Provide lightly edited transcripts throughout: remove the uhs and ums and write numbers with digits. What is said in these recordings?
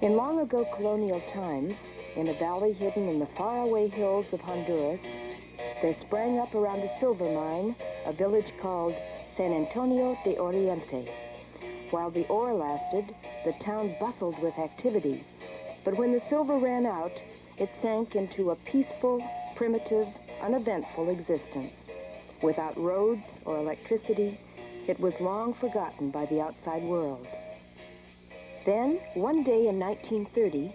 In long ago colonial times, in a valley hidden in the faraway hills of Honduras, there sprang up around a silver mine a village called San Antonio de Oriente. While the ore lasted, the town bustled with activity. But when the silver ran out, it sank into a peaceful, primitive, uneventful existence. Without roads or electricity, it was long forgotten by the outside world. Then, one day in 1930,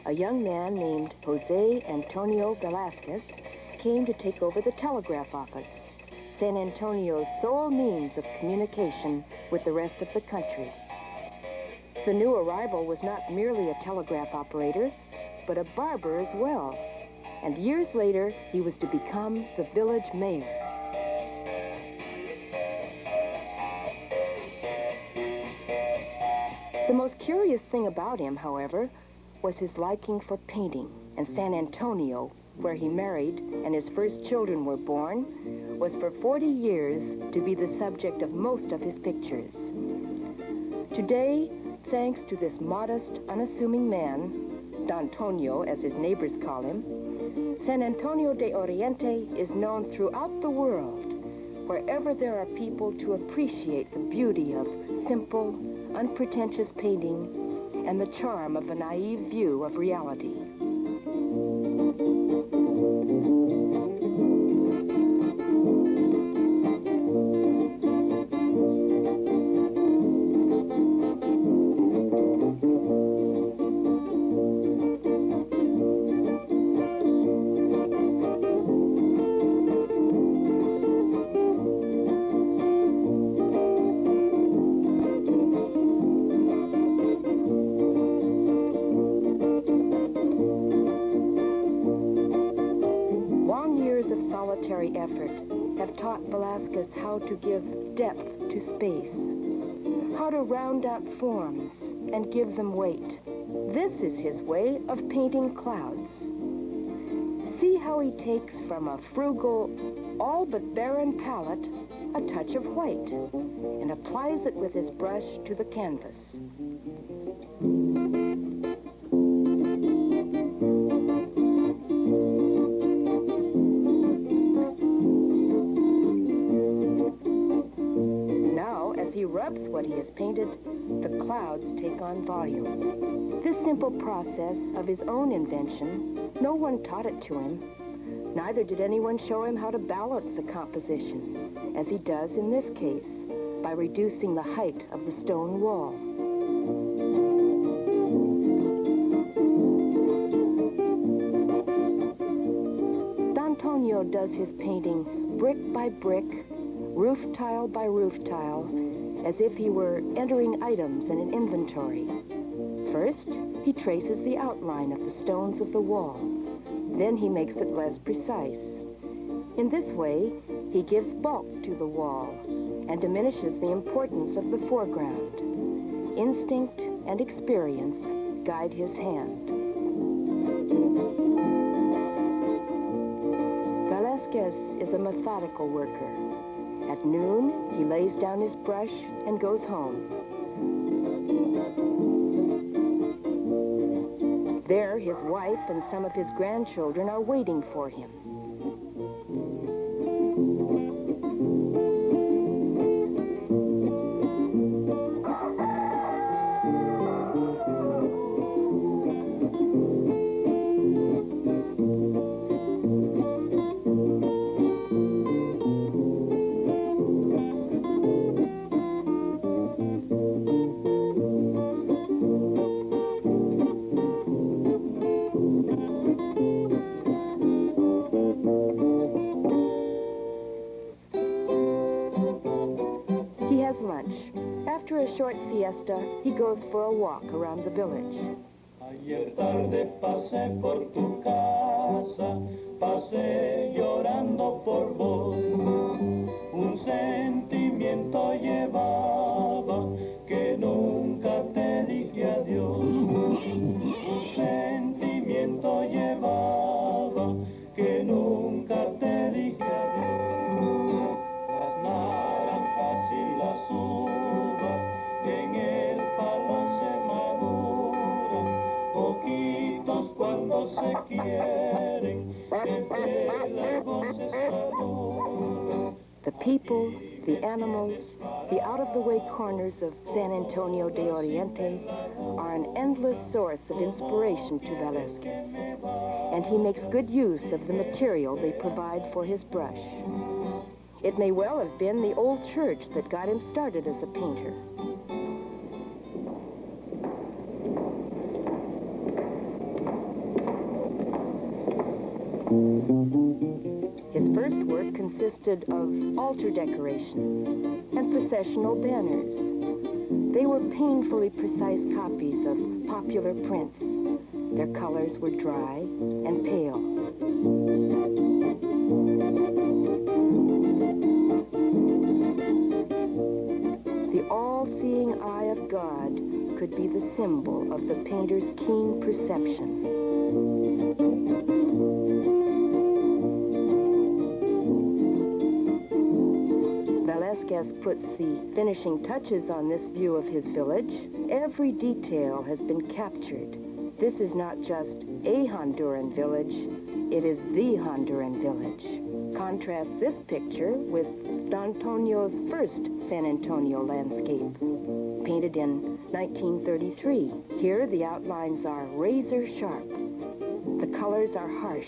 a young man named Jose Antonio Velasquez came to take over the telegraph office, San Antonio's sole means of communication with the rest of the country. The new arrival was not merely a telegraph operator, but a barber as well. And years later, he was to become the village mayor. The most curious thing about him, however, was his liking for painting. And San Antonio, where he married and his first children were born, was for 40 years to be the subject of most of his pictures. Today, thanks to this modest, unassuming man, Don Tonio, as his neighbors call him, San Antonio de Oriente is known throughout the world, wherever there are people to appreciate the beauty of simple, unpretentious painting and the charm of a naive view of reality. Solitary effort have taught Velasquez how to give depth to space, how to round out forms and give them weight. This is his way of painting clouds. See how he takes from a frugal, all but barren palette a touch of white and applies it with his brush to the canvas. Rubs what he has painted, the clouds take on volume. This simple process of his own invention, no one taught it to him. Neither did anyone show him how to balance a composition, as he does in this case, by reducing the height of the stone wall. Don Tonio does his painting brick by brick, roof tile by roof tile, as if he were entering items in an inventory. First, he traces the outline of the stones of the wall. Then he makes it less precise. In this way, he gives bulk to the wall and diminishes the importance of the foreground. Instinct and experience guide his hand. Velasquez is a methodical worker. At noon, he lays down his brush and goes home. There, his wife and some of his grandchildren are waiting for him. After a short siesta, he goes for a walk around the village. Ayer tarde pasé por tu casa, pasé llorando por vos. Un sentimiento llevaba que nunca te dije adiós. Un sentimiento llevaba que nunca te dije adiós. Las naranjas y las uvas en el palo se maduran, The people, the animals, the out-of-the-way corners of San Antonio de Oriente are an endless source of inspiration to Velasquez, and he makes good use of the material they provide for his brush. It may well have been the old church that got him started as a painter. His first work consisted of altar decorations and processional banners. They were painfully precise copies of popular prints. Their colors were dry and pale. The all-seeing eye of God could be the symbol of the painter's keen perception. Velasquez puts the finishing touches on this view of his village. Every detail has been captured. This is not just a Honduran village, it is the Honduran village. Contrast this picture with D'Antonio's first San Antonio landscape, painted in 1933. Here the outlines are razor sharp. The colors are harsh.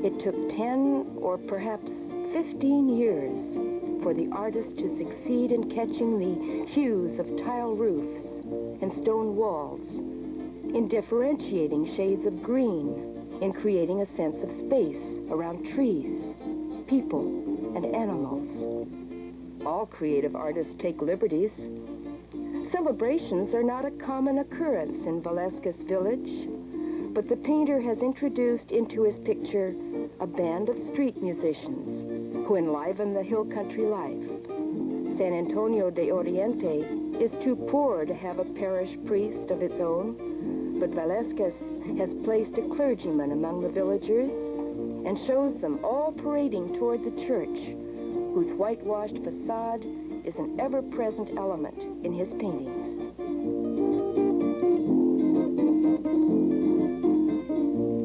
It took 10 or perhaps 15 years for the artist to succeed in catching the hues of tile roofs and stone walls, in differentiating shades of green, in creating a sense of space around trees, people, and animals. All creative artists take liberties. Celebrations are not a common occurrence in Velasquez village, but the painter has introduced into his picture a band of street musicians who enliven the hill country life. San Antonio de Oriente is too poor to have a parish priest of its own, but Velasquez has placed a clergyman among the villagers and shows them all parading toward the church, whose whitewashed facade is an ever-present element in his paintings.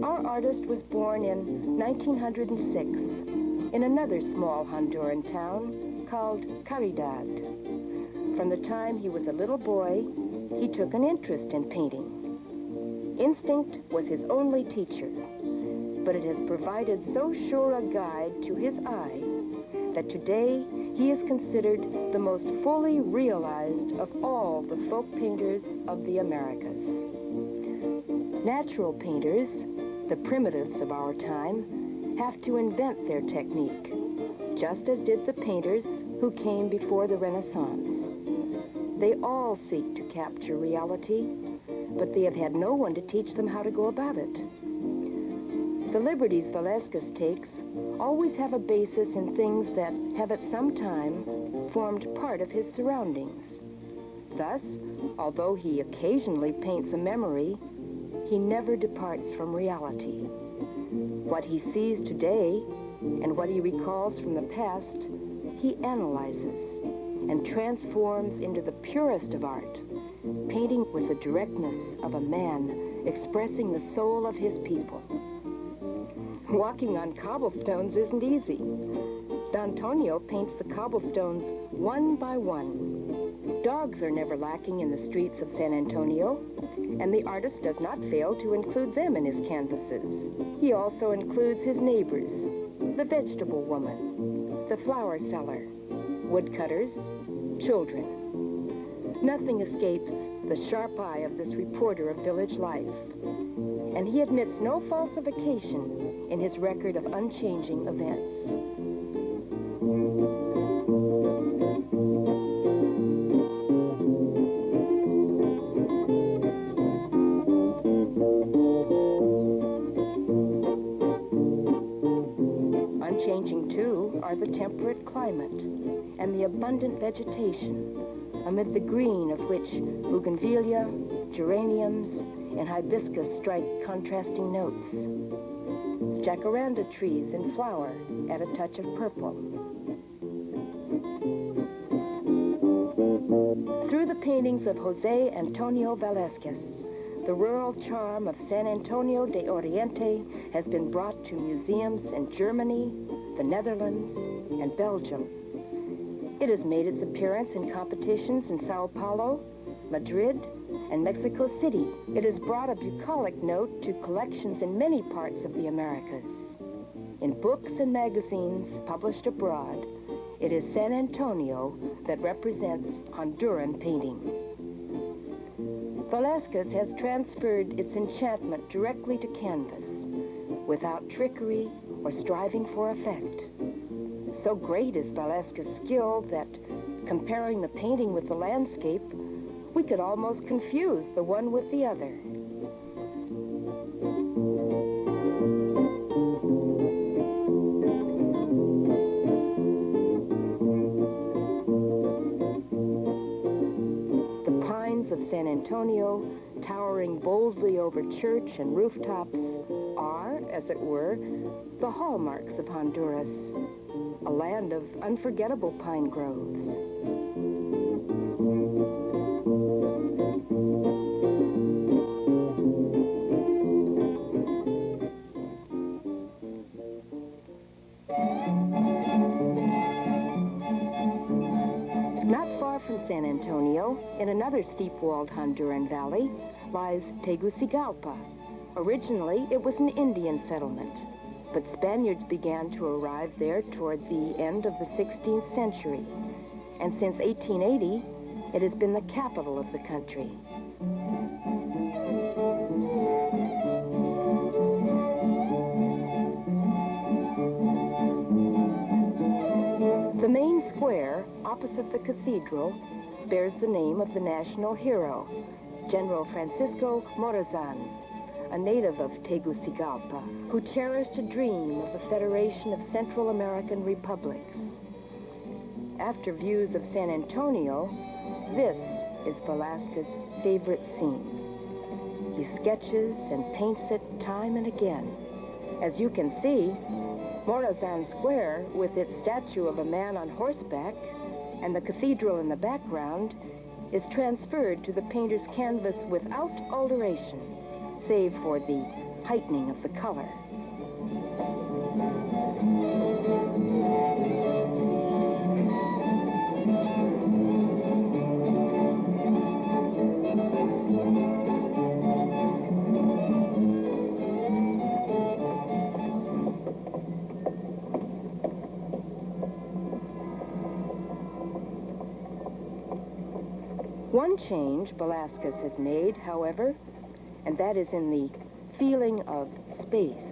Our artist was born in 1906 in another small Honduran town called Caridad. From the time he was a little boy, he took an interest in painting. Instinct was his only teacher, but it has provided so sure a guide to his eye that today he is considered the most fully realized of all the folk painters of the Americas. Natural painters, the primitives of our time, have to invent their technique, just as did the painters who came before the Renaissance. They all seek to capture reality, but they have had no one to teach them how to go about it. The liberties Velasquez takes always have a basis in things that have at some time formed part of his surroundings. Thus, although he occasionally paints a memory, he never departs from reality. What he sees today and what he recalls from the past, he analyzes and transforms into the purest of art, painting with the directness of a man expressing the soul of his people. Walking on cobblestones isn't easy. D'Antonio paints the cobblestones one by one. Dogs are never lacking in the streets of San Antonio, and the artist does not fail to include them in his canvases. He also includes his neighbors, the vegetable woman, the flower seller, woodcutters, children. Nothing escapes the sharp eye of this reporter of village life, and he admits no falsification in his record of unchanging events. Unchanging, too, are the temperate climate and the abundant vegetation, amid the green of which bougainvillea, geraniums, and hibiscus strike contrasting notes. Jacaranda trees in flower add a touch of purple. Through the paintings of Jose Antonio Velasquez, the rural charm of San Antonio de Oriente has been brought to museums in Germany, the Netherlands, and Belgium. It has made its appearance in competitions in Sao Paulo, Madrid, and Mexico City. It has brought a bucolic note to collections in many parts of the Americas. In books and magazines published abroad, it is San Antonio that represents Honduran painting. Velasquez has transferred its enchantment directly to canvas, without trickery or striving for effect. So great is Velasquez's skill that, comparing the painting with the landscape, we could almost confuse the one with the other. The pines of San Antonio, towering boldly over church and rooftops, are, as it were, the hallmarks of Honduras, a land of unforgettable pine groves. Not far from San Antonio, in another steep-walled Honduran valley, lies Tegucigalpa. Originally, it was an Indian settlement, but Spaniards began to arrive there toward the end of the 16th century, and since 1880, it has been the capital of the country. The main square, opposite the cathedral, bears the name of the national hero, General Francisco Morazan, a native of Tegucigalpa, who cherished a dream of a federation of Central American republics. After views of San Antonio, this is Velasquez's favorite scene. He sketches and paints it time and again. As you can see, Morazan Square, with its statue of a man on horseback and the cathedral in the background, is transferred to the painter's canvas without alteration, save for the heightening of the color. One change Velasquez has made, however, and that is in the feeling of space.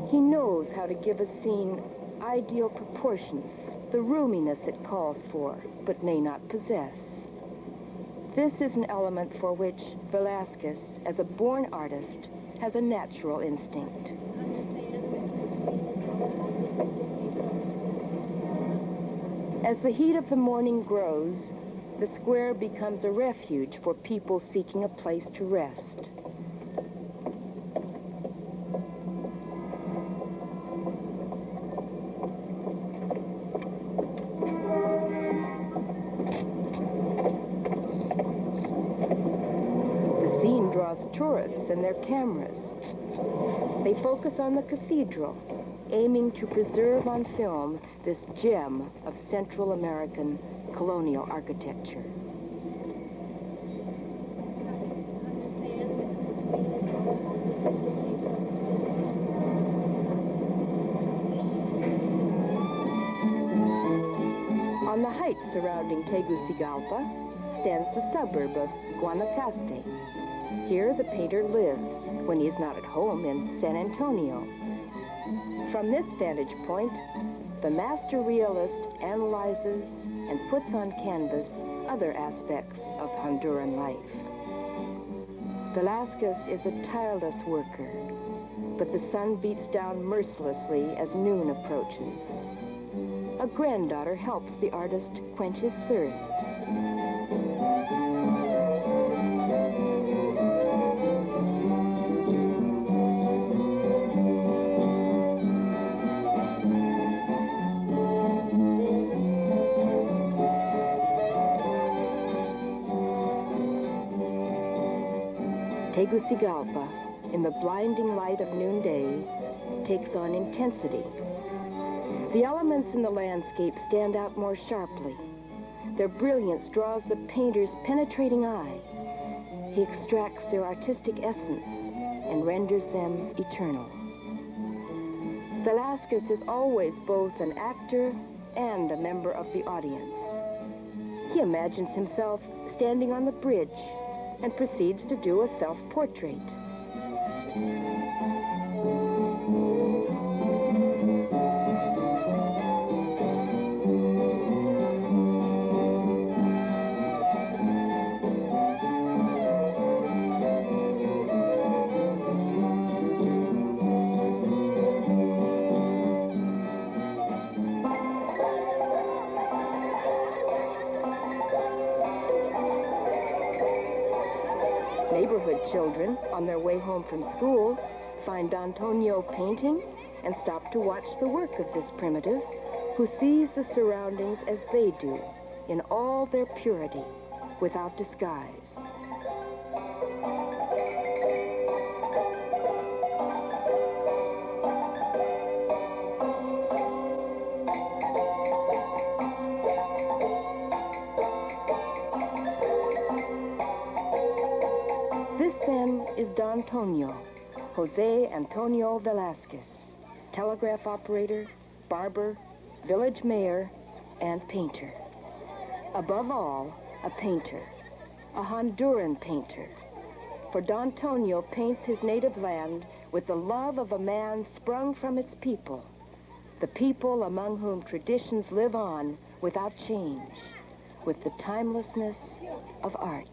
He knows how to give a scene ideal proportions, the roominess it calls for, but may not possess. This is an element for which Velasquez, as a born artist, has a natural instinct. As the heat of the morning grows, the square becomes a refuge for people seeking a place to rest. The scene draws tourists and their cameras. They focus on the cathedral, aiming to preserve on film this gem of Central American colonial architecture. On the heights surrounding Tegucigalpa stands the suburb of Guanacaste. Here the painter lives when he is not at home in San Antonio. From this vantage point, the master realist analyzes and puts on canvas other aspects of Honduran life. Velasquez is a tireless worker, but the sun beats down mercilessly as noon approaches. A granddaughter helps the artist quench his thirst. Tegucigalpa, in the blinding light of noonday, takes on intensity. The elements in the landscape stand out more sharply. Their brilliance draws the painter's penetrating eye. He extracts their artistic essence and renders them eternal. Velasquez is always both an actor and a member of the audience. He imagines himself standing on the bridge and proceeds to do a self-portrait. Neighborhood children, on their way home from school, find Antonio painting and stop to watch the work of this primitive, who sees the surroundings as they do, in all their purity, without disguise. This, then, is Don Antonio, Jose Antonio Velasquez, telegraph operator, barber, village mayor, and painter. Above all, a painter, a Honduran painter. For Don Antonio paints his native land with the love of a man sprung from its people, the people among whom traditions live on without change, with the timelessness of art.